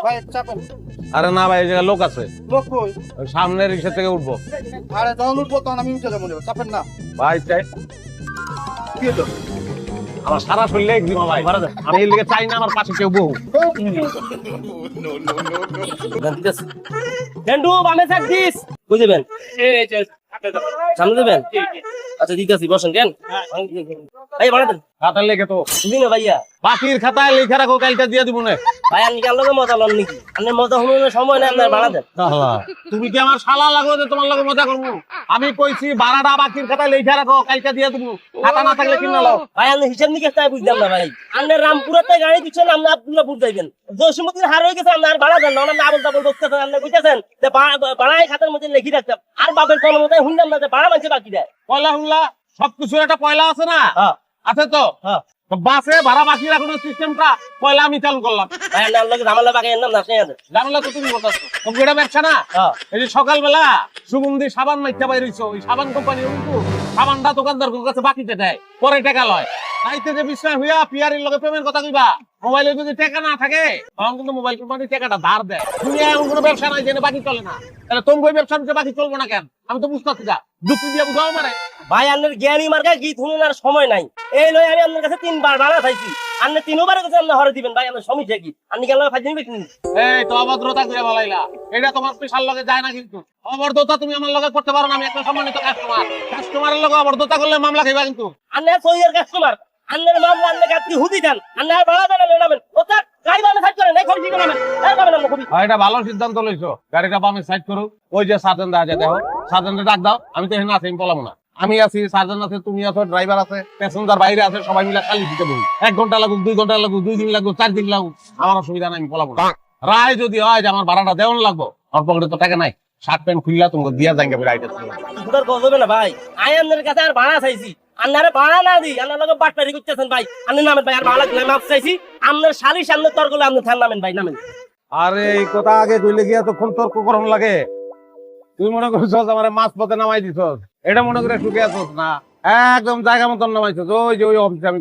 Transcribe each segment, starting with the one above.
ভাই চাপেন। আরে না ভাই, এই জায়গায় লোক আছে, লোক কই? ওই সামনের রিক্সা থেকে উঠবো। আরে যখন উঠবো তখন আমি উঠে যাবো, চাপেন না। ভাই চাই কি হলো? আমার সারা শরীরে একদিন ভাই, আমি এই লিগে চাই না আমার পাশে কেউ বহু। গেন্ডু বামে সাইড দিস বুঝবেন, সামনে দেবেন। আচ্ছা দিতেছি, বসেন কেন ভাই, বাড়া দেন খাতায় লেগে তো বুঝি না ভাইয়া। পাখির খাতায় লেখা রাখো, কালটা দিয়ে দিব না। ভাই আমি কাল লোকে মজা লন নাকি? আপনি মজা শুনুন সময় নেই, আপনার বাড়া দেন। তুমি কি আমার শালা লাগো যে তোমার লগে মজা করবো? আমি কইছি ভাড়াটা পাখির খাতায় লেখা রাখো, কালটা দিয়ে দিব। খাতা না থাকলে কিনা লাও। ভাই আপনি হিসাব নিকেশ তাই বুঝলাম না ভাই। আপনি রামপুরাতে গাড়ি দিচ্ছেন, আপনি আব্দুল্লাহপুর যাইবেন। জসিমুদ্দিন হার হয়ে গেছে, আপনি আর বাড়া দেন না। আপনি আবল তাবল বসতেছেন, আপনি বুঝতেছেন যে বাড়াই খাতার মধ্যে লিখি রাখতাম। আর বাপের কোনো মতো শুনলাম না যে বাড়া মানছে বাকি দেয়। পয়লা হুল্লা সবকিছু একটা পয়লা আছে না? আছে তো। হ্যাঁ তো বাসে ভাড়া বাকি রাখানোর সিস্টেমটা পয়লা আমি চালু করলাম। ভাই আপনার লোক ঝামেলা বাকি নাম না শুনে আছে জানলা তো তুমি বলতেছো, তুমি এটা ব্যবসা না? এই যে সকালবেলা সুগন্ধি সাবান মাইটা বাইরেছো, ওই সাবান কোম্পানি কিন্তু সাবানটা দোকানদার কাছে বাকিতে দেয়, পরে টাকা লয়। তাইতে যে বিশ্বাস হইয়া পিয়ারির লগে পেমেন্ট কথা কইবা, মোবাইলে যদি টাকা না থাকে তখন কিন্তু মোবাইল কোম্পানি টাকাটা ধার দেয়। তুমি এমন কোনো ব্যবসা নাই যেন বাকি চলে না। তাহলে তুমি ব্যবসা নিতে বাকি চলবো না কেন? আমি তো বুঝতে পারছি না, যুক্তি দিয়ে বুঝাও মারে। ভাই আপনার জ্ঞানী মার্কা গীত শুনুন, আর সময় নাই। এই লয় আমি আপনার কাছে 3 বার বাড়া চাইছি, আপনি 3বার কাছে আপনি হরে দিবেন। ভাই আপনার সমস্যা কি? আপনি কেন ফাইজিং বেচেন? এই তো অভদ্রতা করে বলাইলা, এটা তোমার পেশার লগে যায় না। কিন্তু অভদ্রতা তুমি আমার লগে করতে পারো না। আমি একটা সম্মানিত কাস্টমারের লগে অভদ্রতা করলে মামলা খাইবা। কিন্তু আপনি সইয়ের কাস্টমার, আপনার মামলা আপনি কাটতি হুদি দেন, আপনি আর বাড়া দেন নামেন। ওটা গাড়ি বামে সাইড করেন, এই খবি নামেন, এই যাবেন আপনি খবি। এটা ভালো সিদ্ধান্ত লইছো, গাড়িটা বামে সাইড করো। ওই যে সার্জন দা আছে, দেখো সার্জনকে ডাক দাও। আমি তো এখানে আছি, আমি পলাবো না। আমি আছি, সার্জন আছে, তুমি আছো, ড্রাইভার আছে, প্যাসেঞ্জার বাইরে আছে, সবাই মিলে খালি দিতে বলি। 1 ঘন্টা লাগুক, 2 ঘন্টা লাগুক, 2 দিন লাগুক, 4 দিন লাগুক, আমার অসুবিধা নাই, আমি পলাবো না। রায় যদি হয় যে আমার ভাড়াটা দেওয়ান লাগবো, আমার পকেটে তো টাকা নাই, শার্ট প্যান্ট খুললা তোমাকে দিয়া যাইবে রাইটে। তোর গজবে না ভাই, আই আপনার কাছে আর ভাড়া চাইছি, আপনারে ভাড়া না দি, আপনার লগে বাটপারি করতেছেন ভাই। আপনি নামেন ভাই, আর ভাড়া লাগলে মাপ চাইছি। আপনার শালির সামনে তর্ক করলে আপনি থান নামেন ভাই, নামেন। আরে এই কথা আগে কইলে গিয়া তো কোন তর্ক করন লাগে? তুই মনে করছো আমার মাছ পথে নামাই দিছ, এটা মনে করে সুখে আছোস না? একদম জায়গা মতন নামাইছো। ওই যে ওই অফিসে আমি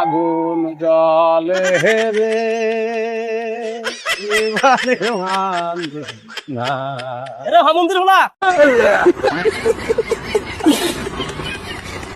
আগুন জলে হেরে এরে হামন্দির হলা